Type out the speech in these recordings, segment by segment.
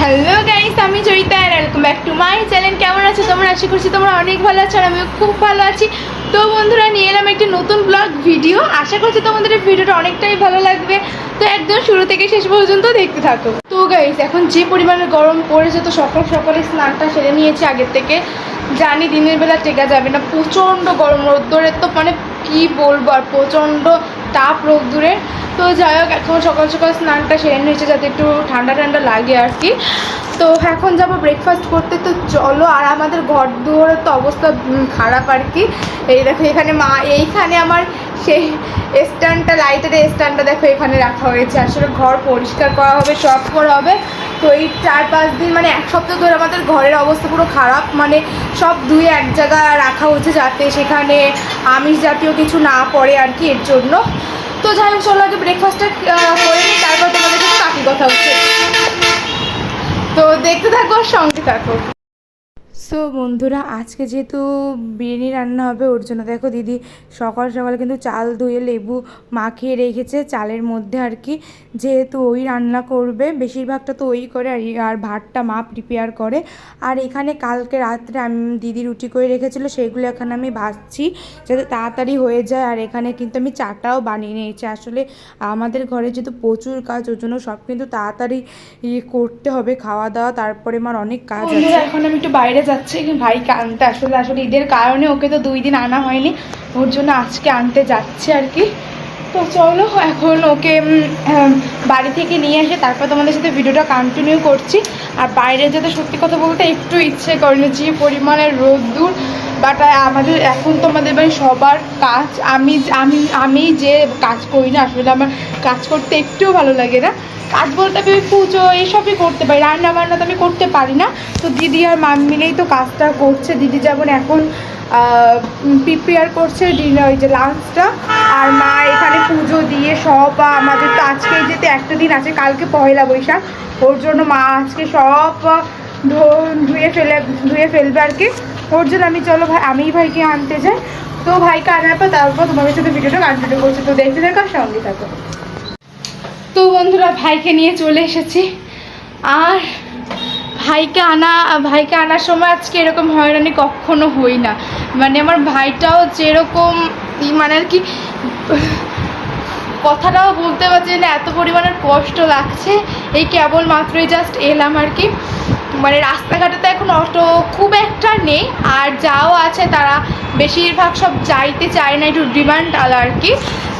Hello guys, আমি জয়িতা আর welcome back to my channel. কেমন আছো তোমরা? আশা করছি তোমরা অনেক ভালো আছো আর আমিও খুব ভালো আছি। তো বন্ধুরা, নিয়ে এলাম একটি নতুন ব্লগ ভিডিও। আশা করছি তোমাদের এই ভিডিওটা অনেকটাই ভালো লাগবে, তো একদম শুরু থেকে শেষ পর্যন্ত দেখতে থাকো। তো গাইস, এখন যে পরিমাণে গরম পড়েছে, তো সকাল সকালে স্নানটা সেরে নিয়েছি আগের থেকে। জানি দিনের বেলা টেকা যাবে না, প্রচণ্ড গরম রোদ্দুরের, তো মানে কি বলবো আর, প্রচণ্ড তাপ রোদ্দুরের। তো যাই হোক, এখন সকাল সকাল স্নানটা সেরে নিয়েছে যাতে একটু ঠান্ডা ঠান্ডা লাগে আর কি। তো এখন যাবো ব্রেকফাস্ট করতে, তো চলো। আর আমাদের ঘর দুয়ারের তো অবস্থা খারাপ আর কি। এই দেখো এখানে এইখানে আমার সেই স্ট্যান্ডটা, লাইটের স্ট্যান্ডটা দেখো এখানে রাখা হয়েছে। আসলে ঘর পরিষ্কার করা হবে, সব করা হবে। তো এই 4-5 দিন মানে এক সপ্তাহ ধরে আমাদের ঘরের অবস্থা পুরো খারাপ, মানে সব ধুয়ে এক জায়গায় রাখা হচ্ছে যাতে সেখানে আমিষ জাতীয় কিছু না পড়ে আর কি, এর জন্য। তো যাই হোক, চলো আগে ব্রেকফাস্টটা করে নিই, তারপর তোমাদের সাথে বাকি কথা হচ্ছে। তো দেখতে থাকো, সঙ্গে থাকো। সো বন্ধুরা, আজকে যেহেতু বিরিয়ানি রান্না হবে, ওর জন্য দেখো দিদি সকাল সকালে কিন্তু চাল ধুয়ে লেবু মাখিয়ে রেখেছে চালের মধ্যে আর কি। যেহেতু ওই রান্না করবে, বেশিরভাগটা তো ওই করে আর ভাতটা মা প্রিপেয়ার করে। আর এখানে কালকে রাত্রে আমি দিদি রুটি করে রেখেছিলো, সেগুলো এখানে আমি ভাজছি যাতে তাড়াতাড়ি হয়ে যায়। আর এখানে কিন্তু আমি চাটাও বানিয়ে নিয়েছি। আসলে আমাদের ঘরে যেহেতু প্রচুর কাজ, ওর জন্য সব কিন্তু তাড়াতাড়ি করতে হবে, খাওয়া দাওয়া, তারপরে আমার অনেক কাজ আছে। এখন আমি একটু বাইরে যাচ্ছি ভাইকে আনতে। আসলে ঈদের কারণে ওকে তো 2 দিন আনা হয়নি, ওর জন্য আজকে আনতে যাচ্ছে আর কি। তো চলো এখন ওকে বাড়ি থেকে নিয়ে এসে তারপর তোমাদের সাথে ভিডিওটা কন্টিনিউ করছি। আর বাইরে যেতে সত্যি কথা বলতে একটু ইচ্ছে করেনি, যে পরিমাণে রোদ্দুর। বাট আমাদের এখন তো আমাদের বাড়ি সবার কাজ, আমি যে কাজ করি না, আসলে আমার কাজ করতে একটুও ভালো লাগে না। কাজ বলতে আমি পুজো এইসবই করতে পারি, রান্না বান্না তো আমি করতে পারি না। তো দিদি আর মা মিলেই তো কাজটা করছে। দিদি যেমন এখন প্রিপেয়ার করছে ওই যে লাঞ্চটা, আর মা এখানে পুজো দিয়ে সব। আমাদের তো আজকে যেতে একটা দিন আছে, কালকে পয়লা বৈশাখ, ওর জন্য মা আজকে সব ধুয়ে ফেলবে আর কি। ওর জন্য আমি ভাইকে আনতে যাই। তো ভাইকে আনার পর তারপর তোমাদের সাথে ভিডিওটা কন্টিনিউ করছি। তো দেখতে থাকো, সঙ্গে থাকো। তো বন্ধুরা, ভাইকে নিয়ে চলে এসেছি। আর ভাইকে আনার সময় আজকে এরকম হয়রানি কখনো হই না। মানে আমার ভাইটাও যেরকম মানে আর কি, কথাটাও বলতে পারছি না, এত পরিমাণের কষ্ট লাগছে। এই কেবল মাত্রই জাস্ট এলাম আর কি। মানে রাস্তাঘাটে তো এখন অটো খুব একটা নেই, আর যাও আছে তারা বেশিরভাগ সব যাইতে চায় না, একটু ডিমান্ড আলা আর কি।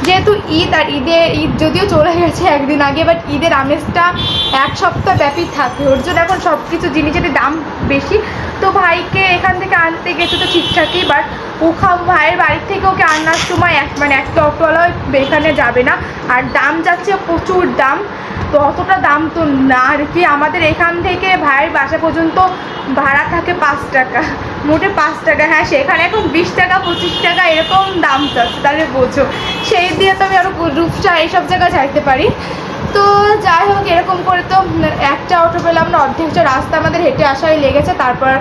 যেহেতু ঈদ, আর ঈদ যদিও চলে গেছে একদিন আগে, বাট ঈদের আমেজটা 1 সপ্তাহ ব্যাপী থাকে, ওর জন্য এখন সব কিছু জিনিসের দাম বেশি। তো ভাইকে এখান থেকে আনতে গেছে তো ঠিকঠাকই, বাট ভাইয়ের বাড়ির থেকে ওকে আনার সময় একটা অটোওয়ালা এখানে যাবে না, আর দাম যাচ্ছে প্রচুর দাম। তো অতটা দাম তো না আর কি। আমাদের এখান থেকে ভাইয়ের বাসা পর্যন্ত ভাড়া থাকে 5 টাকা, মোটে 5 টাকা। হ্যাঁ, সেখানে এখন 20 টাকা 25 টাকা এরকম দাম যাচ্ছে, তাহলে বোঝো। সেই দিয়ে তো আমি আরও রূপসা এইসব জায়গায় যাইতে পারি। তো যাই হোক, এরকম করে তো একটা অটো পেলাম না, অর্ধেকটা রাস্তা আমাদের হেঁটে আসাই লেগেছে। তারপর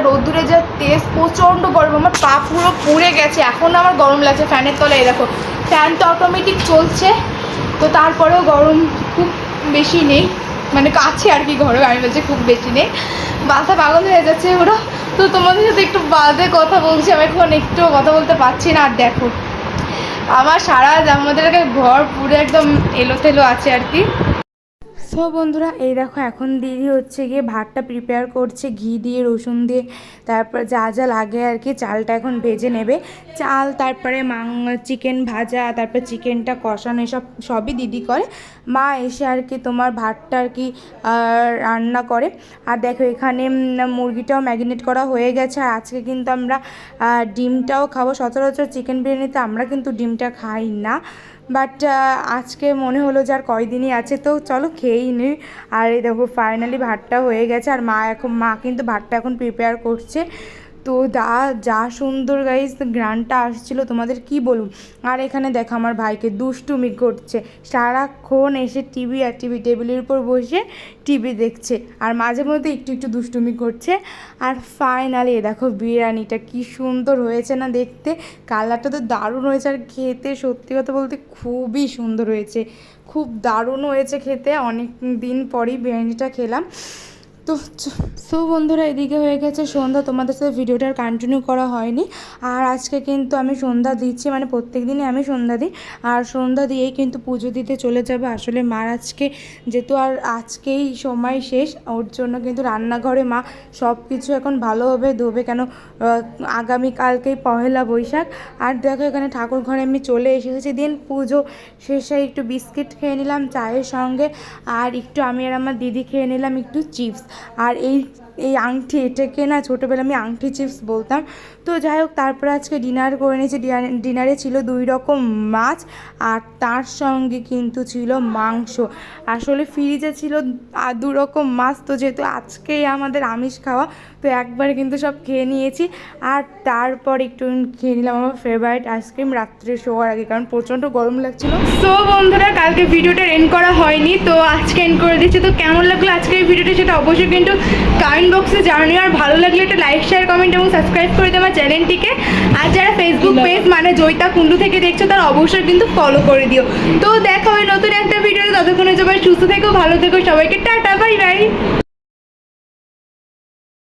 রোদ্দুরে যা তেজ, প্রচণ্ড গরম, আমার পা পুরো পুড়ে গেছে। এখন আমার গরম লাগছে ফ্যানের তলায়। দেখো ফ্যান তো অটোমেটিক চলছে, তো তারপরেও গরম খুব বেশি নেই, মানে কাছে আর কি ঘরে। আমি বলছি খুব বেশি নেই, মাথা পাগল হয়ে যাচ্ছে পুরো। তো তোমাদের সাথে একটু বাদে কথা বলছি, আমি এখন একটু কথা বলতে পারছি না। আর দেখো আমার আমাদের ঘর পুরো একদম এলোতেলো আছে আর কি। সো বন্ধুরা, এই দেখো এখন দিদি হচ্ছে গিয়ে ভাতটা প্রিপেয়ার করছে ঘি দিয়ে, রসুন দিয়ে, তারপর যা যা লাগে আর কি। চালটা এখন ভেজে নেবে, চাল, তারপরে চিকেন ভাজা, তারপর চিকেনটা কষানো, সবই দিদি করে। মা এসে আর কি তোমার ভাতটা আর কি রান্না করে। আর দেখো এখানে মুরগিটাও ম্যারিনেট করা হয়ে গেছে। আর আজকে কিন্তু আমরা ডিমটাও খাবো। সচরাচর চিকেন বিরিয়ানিতে আমরা কিন্তু ডিমটা খাই না, বাট আজকে মনে হলো যে আর কয়দিনই আছে, তো চলো খেয়েই নিই। আর এই দেখো ফাইনালি ভাতটা হয়ে গেছে, আর মা কিন্তু ভাতটা এখন প্রিপেয়ার করছে। তো যা সুন্দর গাইস গানটা আসছিল তোমাদের কি বলুন। আর এখানে দেখো আমার ভাইকে দুষ্টুমি করছে, সারাক্ষণ এসে টিভি আর টিভি, টেবিলের উপর বসে টিভি দেখছে আর মাঝে মধ্যে একটু একটু দুষ্টুমি করছে। আর ফাইনালি দেখো বিরিয়ানিটা কি সুন্দর হয়েছে না দেখতে, কালারটা তো দারুণ হয়েছে আর খেতে সত্যি কথা বলতে খুবই সুন্দর হয়েছে, খুব দারুণ হয়েছে খেতে। অনেক দিন পরই বিরিয়ানিটা খেলাম। তো সো বন্ধুরা এদিকে হয়ে গেছে সন্ধ্যা, তোমাদের সাথে ভিডিওটা আর কন্টিনিউ করা হয়নি। আর আজকে কিন্তু আমি সন্ধ্যা দিচ্ছি, মানে প্রত্যেক দিনই আমি সন্ধ্যা দিই, আর সন্ধ্যা দিয়েই কিন্তু পুজো দিতে চলে যাবে। আসলে মার আজকে যেহেতু আর আজকেই সময় শেষ, ওর জন্য কিন্তু রান্নাঘরে মা সব কিছু এখন ভালোভাবে ধোবে, কেন আগামীকালকেই পহেলা বৈশাখ। আর দেখো এখানে ঠাকুর ঘরে আমি চলে এসেছি। দিন পুজো শেষে একটু বিস্কিট খেয়ে নিলাম চায়ের সঙ্গে, আর একটু আমি আর আমার দিদি খেয়ে নিলাম একটু চিপস। আর এই আংটি, এটাকে না ছোটোবেলা আমি আংটি চিপস বলতাম। তো যাই হোক, তারপরে আজকে ডিনার করে নিয়েছি। ডিনারে ছিল 2 রকম মাছ আর তার সঙ্গে কিন্তু ছিল মাংস। আসলে ফ্রিজে ছিল 2 রকম মাছ, তো যেহেতু আজকেই আমাদের আমিষ খাওয়া, তো একবারে কিন্তু সব খেয়ে নিয়েছি। আর তারপর একটু খেয়ে নিলাম আমার ফেভারিট আইসক্রিম রাত্রে শোয়ার আগে, কারণ প্রচণ্ড গরম লাগছিল। সো বন্ধুরা কালকে ভিডিওটা এন্ড করা হয়নি, তো আজকে এন্ড করে দিচ্ছি। তো কেমন লাগলো আজকের এই ভিডিওটা সেটা অবশ্যই কিন্তু কমেন্ট বক্সে জানিও। আর ভালো লাগলে একটা লাইক, শেয়ার, কমেন্ট এবং সাবস্ক্রাইব করে দেওয়া চ্যানেলটিকে। আর যারা ফেসবুক পেজ মানে জয়িতা কুন্ডু থেকে দেখছো তারা অবশ্যই কিন্তু ফলো করে দিও। তো দেখা হবে নতুন একটা ভিডিওতে, ততক্ষণে সবাই সুস্থ থেকো, ভালো থেকো, সবাইকে টাটা, বাই বাই।